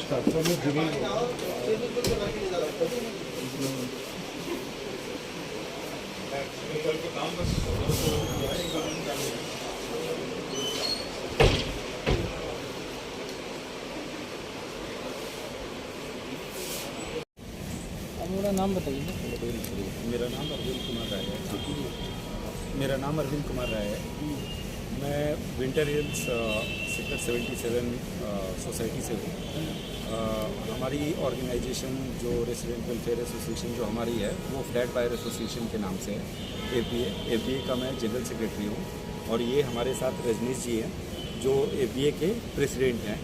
मेरा नाम बताइए। मेरा नाम अरविंद कुमार राय है। मेरा नाम अरविंद कुमार राय है। मैं विंटर हिल्स सेक्टर 77 सोसाइटी से हूँ। हमारी ऑर्गेनाइजेशन जो रेसिडेंट वेलफेयर एसोसिएशन जो हमारी है वो फ्लैट बायर एसोसिएशन के नाम से है। एफबीए का मैं जनरल सेक्रेटरी हूँ और ये हमारे साथ रजनीश जी हैं जो एफबीए के प्रेसिडेंट हैं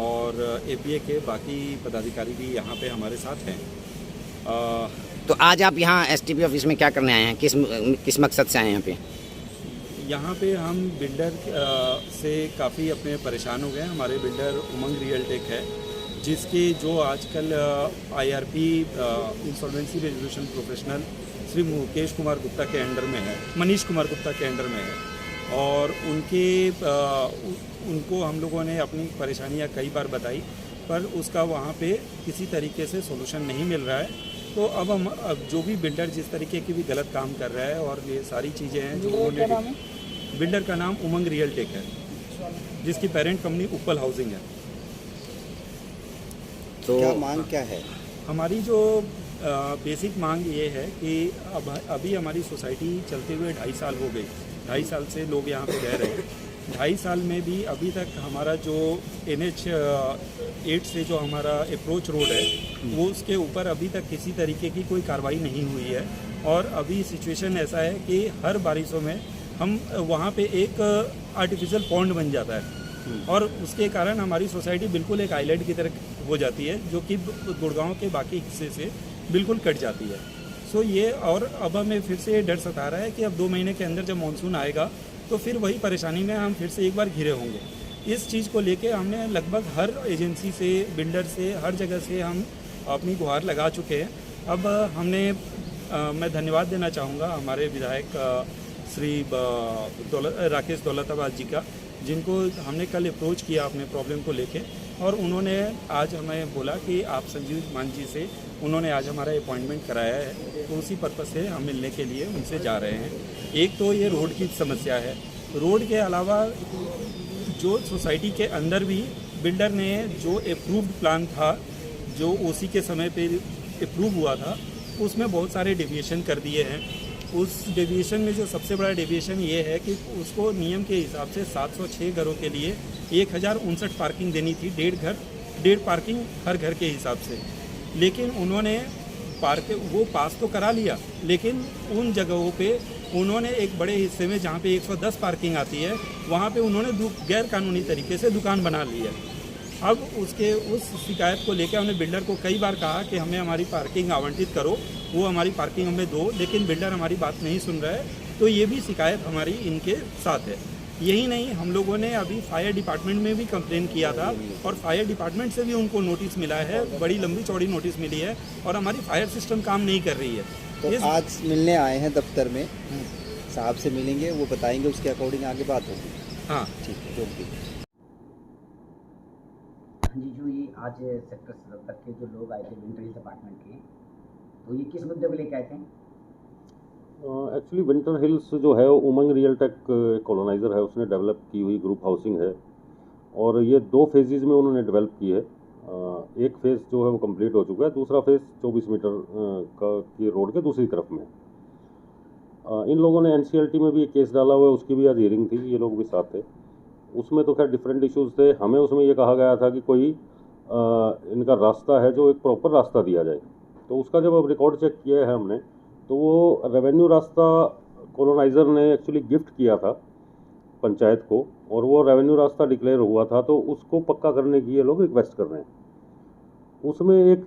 और एफबीए के बाकी पदाधिकारी भी यहाँ पे हमारे साथ हैं। तो आज आप यहाँ एसटीपी ऑफिस में क्या करने आए हैं? किस मकसद से आए हैं यहाँ पे? यहाँ पे हम बिल्डर से काफ़ी अपने परेशान हो गए। हमारे बिल्डर उमंग रियल टेक है जिसके जो आजकल IRP insolvency resolution professional Shri Mukesh Kumar Gupta के अंडर में है, मनीष कुमार गुप्ता के अंडर में है और उनको हम लोगों ने अपनी परेशानियाँ कई बार बताई पर उसका वहाँ पे किसी तरीके से सोल्यूशन नहीं मिल रहा है। तो अब हम जो भी बिल्डर जिस तरीके की भी गलत काम कर रहा है और ये सारी चीज़ें हैं जो उन्होंने, बिल्डर का नाम उमंग रियल टेक है जिसकी पेरेंट कंपनी उपल हाउसिंग है। तो क्या मांग क्या है? हमारी जो बेसिक मांग ये है कि अभी हमारी सोसाइटी चलते हुए 2.5 साल हो गई। 2.5 साल से लोग यहाँ पे रह रहे हैं। 2.5 साल में भी अभी तक हमारा जो NH 8 से जो हमारा अप्रोच रोड है वो उसके ऊपर अभी तक किसी तरीके की कोई कार्रवाई नहीं हुई है और अभी सिचुएशन ऐसा है कि हर बारिशों में हम वहाँ पे एक आर्टिफिशियल पॉन्ड बन जाता है और उसके कारण हमारी सोसाइटी बिल्कुल एक आइलैंड की तरह हो जाती है जो कि गुड़गांव के बाकी हिस्से से बिल्कुल कट जाती है। सो ये और अब हमें फिर से डर सता रहा है कि अब 2 महीने के अंदर जब मानसून आएगा तो फिर वही परेशानी में हम फिर से एक बार घिरे होंगे। इस चीज़ को लेके हमने लगभग हर एजेंसी से, बिल्डर से, हर जगह से हम अपनी गुहार लगा चुके हैं। अब मैं धन्यवाद देना चाहूँगा हमारे विधायक श्री राकेश दौलताबाद जी का, जिनको हमने कल अप्रोच किया अपने प्रॉब्लम को लेके और उन्होंने आज हमें बोला कि आप संजीव मान जी से उन्होंने आज हमारा अपॉइंटमेंट कराया है तो उसी पर्पज़ से हम मिलने के लिए उनसे जा रहे हैं। एक तो ये रोड की समस्या है, रोड के अलावा जो सोसाइटी के अंदर भी बिल्डर ने जो अप्रूव्ड प्लान था जो ओसी के समय पे अप्रूव हुआ था उसमें बहुत सारे डेविएशन कर दिए हैं। उस डेविएशन में जो सबसे बड़ा डेविएशन ये है कि उसको नियम के हिसाब से 706 घरों के लिए 1059 पार्किंग देनी थी, 1.5 पार्किंग हर घर के हिसाब से। लेकिन उन्होंने वो पास तो करा लिया लेकिन उन जगहों पे उन्होंने एक बड़े हिस्से में जहाँ पे 110 पार्किंग आती है वहाँ पे उन्होंने गैर कानूनी तरीके से दुकान बना ली है। अब उस शिकायत को लेकर हमने बिल्डर को कई बार कहा कि हमें हमारी पार्किंग आवंटित करो, वो हमारी पार्किंग हमें दो, लेकिन बिल्डर हमारी बात नहीं सुन रहा है। तो ये भी शिकायत हमारी इनके साथ है। यही नहीं, हम लोगों ने अभी फायर डिपार्टमेंट में भी कंप्लेन किया था और फायर डिपार्टमेंट से भी उनको नोटिस मिला है, बड़ी लंबी चौड़ी नोटिस मिली है और हमारी फायर सिस्टम काम नहीं कर रही है। तो आज मिलने आए हैं दफ्तर में, साहब से मिलेंगे, वो बताएंगे, उसके अकॉर्डिंग आगे बात होगी। हाँ ठीक है, जो भी। जी जो ये आज सेक्टर 77 के जो लोग आए थे विंटर हिल्स अपार्टमेंट के, तो ये किस मुद्दे को लेकर आए थे? एक्चुअली विंटर हिल्स जो है वो उमंग रियल टेक कॉलोनाइज़र है, उसने डेवलप की हुई ग्रुप हाउसिंग है और ये 2 फेजेस में उन्होंने डेवलप की है। एक फेज़ जो है वो कंप्लीट हो चुका है, दूसरा फेज़ 24 मीटर की रोड के दूसरी तरफ में। इन लोगों ने NCLT में भी एक केस डाला हुआ है, उसकी भी आज हियरिंग थी, ये लोग भी साथ थे। उसमें तो खैर डिफरेंट इश्यूज़ थे। हमें उसमें ये कहा गया था कि कोई इनका रास्ता है जो एक प्रॉपर रास्ता दिया जाए। तो उसका जब अब रिकॉर्ड चेक किया है हमने तो वो रेवेन्यू रास्ता कॉलोनाइज़र ने एक्चुअली गिफ्ट किया था पंचायत को और वो रेवेन्यू रास्ता डिक्लेयर हुआ था, तो उसको पक्का करने की ये लोग रिक्वेस्ट कर रहे हैं। उसमें एक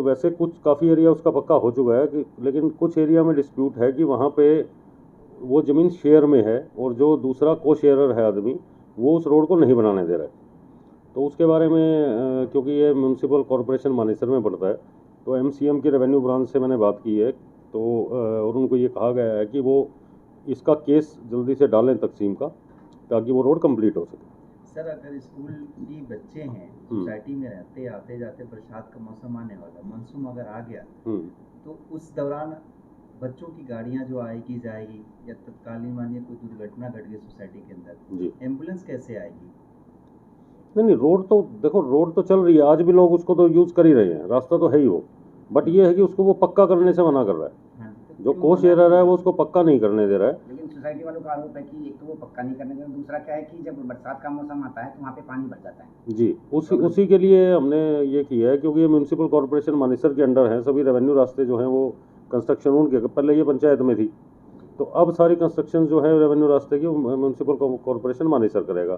वैसे कुछ काफ़ी एरिया उसका पक्का हो चुका है कि, लेकिन कुछ एरिया में डिस्प्यूट है कि वहाँ पे वो ज़मीन शेयर में है और जो दूसरा को शेयरर है आदमी वो उस रोड को नहीं बनाने दे रहा है। तो उसके बारे में क्योंकि ये म्यूनसिपल कॉरपोरेशन मानेसर में पड़ता है तो MCM की रेवेन्यू ब्रांच से मैंने बात की है तो और उनको ये कहा गया है कि वो इसका केस जल्दी से डालें तकसीम का, ताकि वो रोड कंप्लीट हो सके। सर अगर स्कूल की बच्चे हैं, सोसाइटी में रहते, आते जाते, बरसात का मौसम आने वाला, मानसून अगर आ गया तो उस दौरान बच्चों की गाड़ियां जो आएगी जाएगी, या तत्कालीन मानिए कोई दुर्घटना घट गई सोसाइटी के अंदर, जी एम्बुलेंस कैसे आएगी? नहीं, रोड तो देखो, रोड तो चल रही है, आज भी लोग उसको तो यूज़ कर ही रहे हैं, रास्ता तो है ही वो, बट ये है कि उसको वो पक्का करने से मना कर रहा है। हाँ, तो जो क्यों कोच मना एरर है वो उसको पक्का नहीं करने दे रहा है। लेकिन सोसाइटी वालों का आरोप है कि एक तो वो पक्का नहीं करने देते, दूसरा क्या है कि जब बरसात का मौसम आता है तो वहाँ पे पानी भर जाता है। जी, उसी के लिए हमने ये किया है, क्योंकि ये म्यूनसिपल कॉर्पोरेशन मानेसर के अंडर है, सभी रेवेन्यू रास्ते जो हैं वो कंस्ट्रक्शन उनके, पहले ये पंचायत में थी, तो अब सारी कंस्ट्रक्शन जो है रेवेन्यू रास्ते की म्यूनसिपल कॉर्पोरेशन मानेसर करेगा।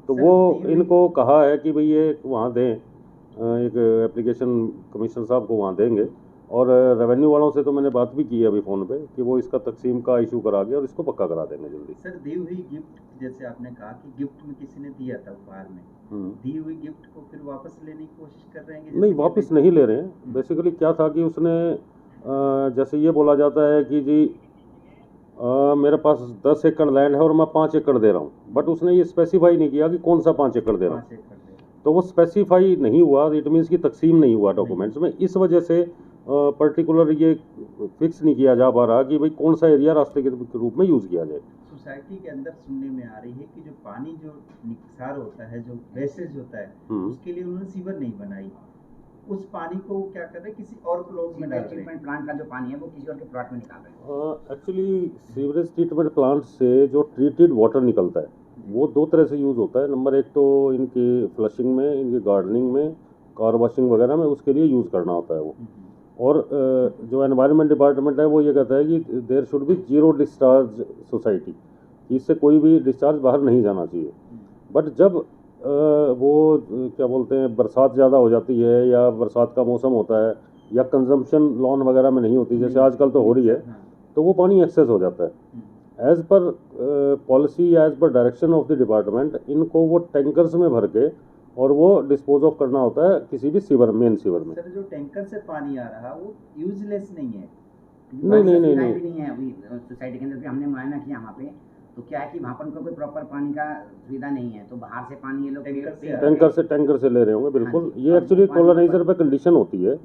तो वो इनको कहा है कि भाई ये वहाँ दें, एक एप्लीकेशन कमिश्नर साहब को वहाँ देंगे, और रेवेन्यू वालों से तो मैंने बात भी की है अभी फ़ोन पे कि वो इसका तकसीम का इशू करा के और इसको पक्का करा देंगे जल्दी। सर दी हुई गिफ्ट, जैसे आपने कहा कि गिफ्ट में किसी ने दिया था उपहार में, दी हुई गिफ्ट को फिर वापस लेने की कोशिश कर रहे हैं? नहीं, वापस नहीं ले रहे हैं। बेसिकली क्या था कि उसने जैसे ये बोला जाता है कि जी मेरे पास 10 एकड़ लैंड है और मैं 5 एकड़ दे रहा हूँ, बट उसने ये स्पेसिफाई नहीं किया कि कौन सा 5 एकड़ दे रहा हूँ, तो वो स्पेसिफाई नहीं हुआ, इट मीन्स की तकसीम नहीं हुआ डॉक्यूमेंट्स में। इस वजह से पर्टिकुलर ये फिक्स नहीं किया जा पा रहा कि भाई कौन सा एरिया रास्ते के रूप में यूज़ किया जाए। सोसाइटी के अंदर सुनने में आ रही है कि जो पानी जो निकसार होता है, जो वेस्टेज होता है, उसके लिए उन्होंने सीवर नहीं बनाई, उस पानी को क्या कर रहे हैं, किसी और प्लॉट में डाल रहे हैं। ट्रीटमेंट प्लांट का जो पानी है वो किसी और के प्लॉट में निकाल रहे हैं। एक्चुअली सीवरेज ट्रीटमेंट प्लांट से जो ट्रीटेड वाटर निकलता है वो दो तरह से यूज़ होता है। नंबर एक तो इनकी फ्लशिंग में, इनकी गार्डनिंग में, कार वॉशिंग वगैरह में, उसके लिए यूज़ करना होता है वो। और जो एनवायरनमेंट डिपार्टमेंट है वो ये कहता है कि there should be zero discharge society, इससे कोई भी डिस्चार्ज बाहर नहीं जाना चाहिए। बट जब वो क्या बोलते हैं, बरसात ज़्यादा हो जाती है या बरसात का मौसम होता है या कंजम्पशन लॉन वगैरह में नहीं होती, जैसे आजकल तो हो रही है, तो वो पानी एक्सेस हो जाता है। एज़ पर पॉलिसी या as per direction of the department इनको वो टैंकर्स में भर के और वो डिस्पोज ऑफ करना होता है किसी भी सीवर, मेन सीवर में। सर जो टैंकर से पानी आ रहा वो यूजलेस नहीं है? नहीं भी नहीं है अभी सोसाइटी के अंदर भी हमने मुआयना किया वहाँ पे, तो क्या है कि वहाँ पर उनको कोई प्रॉपर पानी का सुविधा नहीं है, तो बाहर से पानी ये लोग टैंकर से ले रहे होंगे। बिल्कुल, ये एक्चुअली कॉलोनाइजर पे कंडीशन होती है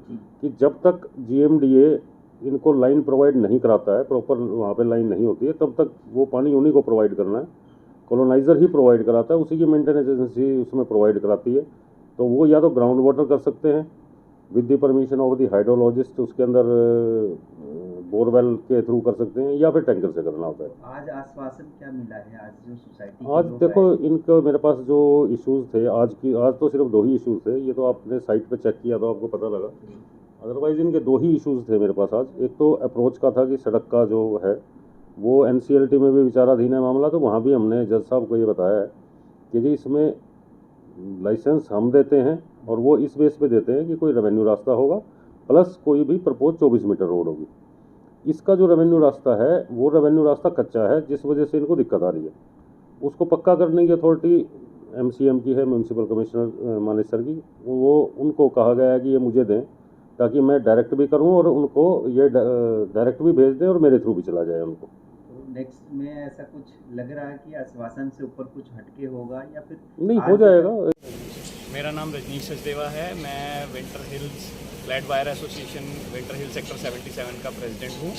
कि जब तक GMDA इनको लाइन प्रोवाइड नहीं कराता है, प्रॉपर वहाँ पे लाइन नहीं होती है, तब तक वो पानी उन्हीं को प्रोवाइड करना है। कॉलोनाइजर ही प्रोवाइड कराता है, उसी की मेंटेनेंस एजेंसी उसमें प्रोवाइड कराती है। तो वो या तो ग्राउंड वाटर कर सकते हैं with the permission of the hydrologist, उसके अंदर बोरवेल के थ्रू कर सकते हैं, या फिर टैंकर से करना होता है। आज आश्वासन क्या मिला है? आज जो सोसाइटी आज देखो, इनको मेरे पास जो इश्यूज़ थे आज तो सिर्फ 2 ही इश्यूज़ थे। ये तो आपने साइट पे चेक किया तो आपको पता लगा, अदरवाइज़ इनके 2 ही इश्यूज़ थे मेरे पास आज। एक तो अप्रोच का था कि सड़क का जो है वो NCLT में भी विचाराधीन है मामला, तो वहाँ भी हमने जज साहब को ये बताया है कि जी इसमें लाइसेंस हम देते हैं और वो इस बेस पे देते हैं कि कोई रेवेन्यू रास्ता होगा प्लस कोई भी प्रपोज 24 मीटर रोड होगी। इसका जो रेवेन्यू रास्ता है वो रेवेन्यू रास्ता कच्चा है, जिस वजह से इनको दिक्कत आ रही है। उसको पक्का करने की अथॉरिटी MCM की है, म्यूनसिपल कमिश्नर मानेसर की। वो उनको कहा गया है कि ये मुझे दें ताकि मैं डायरेक्ट भी करूं और उनको ये डायरेक्ट भी भेज दें और मेरे थ्रू भी चला जाए उनको। नेक्स्ट में ऐसा कुछ लग रहा है कि आश्वासन से ऊपर कुछ हटके होगा या फिर नहीं हो जाएगा? मेरा नाम रजनीश सचदेवा है। मैं Winter Hills flat buyer association Winter Hill sector 77 का प्रेसिडेंट हूँ।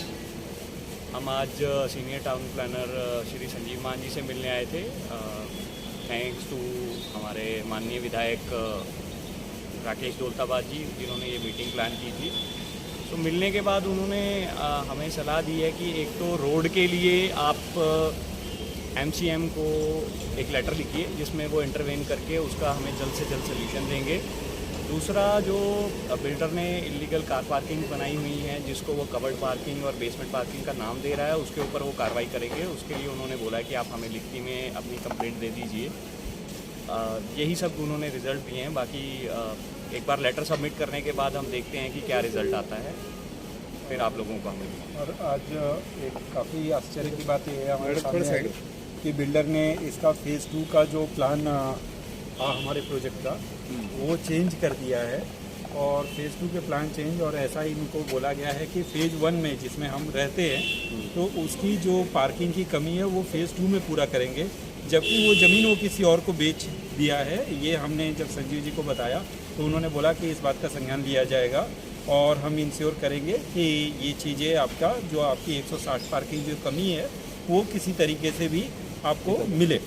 हम आज senior town planner Shri Sanjeev Maan ji से मिलने आए थे। थैंक्स टू हमारे माननीय विधायक राकेश दौलताबाद जी, जिन्होंने ये मीटिंग प्लान की थी। तो मिलने के बाद उन्होंने हमें सलाह दी है कि एक तो रोड के लिए आप MCM को एक लेटर लिखिए जिसमें वो इंटरवेन करके उसका हमें जल्द से जल्द सोल्यूशन देंगे। दूसरा, जो बिल्डर ने इलीगल कार पार्किंग बनाई हुई है जिसको वो कवर्ड पार्किंग और बेसमेंट पार्किंग का नाम दे रहा है, उसके ऊपर वो कार्रवाई करेंगे। उसके लिए उन्होंने बोला है कि आप हमें लिखती में अपनी कंप्लेंट दे दीजिए। यही सब उन्होंने रिज़ल्ट दिए हैं। बाकी एक बार लेटर सबमिट करने के बाद हम देखते हैं कि क्या रिज़ल्ट आता है, फिर आप लोगों को हमें। और आज एक काफ़ी आश्चर्य की बात यह है हमारे सामने कि बिल्डर ने इसका फेज़ 2 का जो प्लान हमारे प्रोजेक्ट का वो चेंज कर दिया है, और फेज़ 2 के प्लान चेंज, और ऐसा ही इनको बोला गया है कि फेज़ 1 में जिसमें हम रहते हैं तो उसकी जो पार्किंग की कमी है वो फेज़ 2 में पूरा करेंगे, जबकि वो ज़मीन वो किसी और को बेच दिया है। ये हमने जब संजीव जी को बताया तो उन्होंने बोला कि इस बात का संज्ञान लिया जाएगा और हम इंश्योर करेंगे कि ये चीज़ें आपका जो आपकी 160 पार्किंग जो कमी है वो किसी तरीके से भी आपको मिले।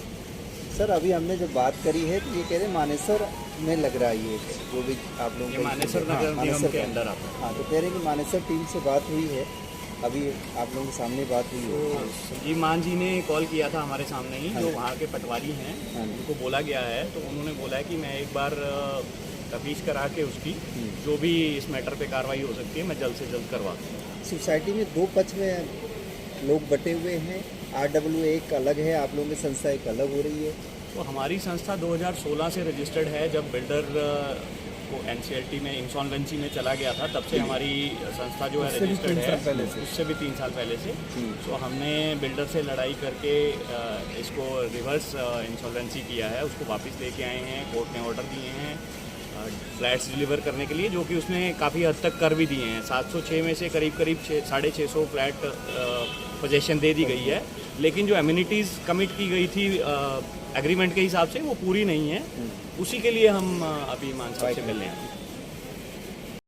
सर अभी हमने जब बात करी है तो ये कह रहे मानेसर में लग रहा है ये जो भी आप लोगों ये मानेसर नगर निगम के अंदर आता है। हाँ तो कह रहे हैं कि मानेसर टीम से बात हुई है, अभी आप लोगों के सामने बात हुई है। संजीव मान जी ने कॉल किया था हमारे सामने ही, जो वहाँ के पटवारी हैं हाँ। उनको बोला गया है, तो उन्होंने बोला है कि मैं एक बार तफ्तीश करा के उसकी जो भी इस मैटर पे कार्रवाई हो सकती है मैं जल्द से जल्द करवा दूँ। सोसाइटी में दो पक्ष में लोग बटे हुए हैं, RWA एक अलग है, आप लोगों की संस्था एक अलग हो रही है। तो हमारी संस्था 2016 से रजिस्टर्ड है। जब बिल्डर को NCLT में इंसॉल्वेंसी में चला गया था तब से हमारी संस्था जो है रजिस्टर्ड है, उससे भी 3 साल पहले से। तो हमने बिल्डर से लड़ाई करके इसको रिवर्स इंसॉल्वेंसी किया है, उसको वापस लेके आए हैं। कोर्ट ने ऑर्डर दिए हैं फ्लैट्स डिलीवर करने के लिए, जो कि उसने काफ़ी हद तक कर भी दिए हैं। 706 में से करीब 650 फ्लैट पोजेशन दे दी गई है, लेकिन जो एमिनिटीज़ कमिट की गई थी एग्रीमेंट के हिसाब से वो पूरी नहीं है। उसी के लिए हम अभी मान साहब से मिलने आए।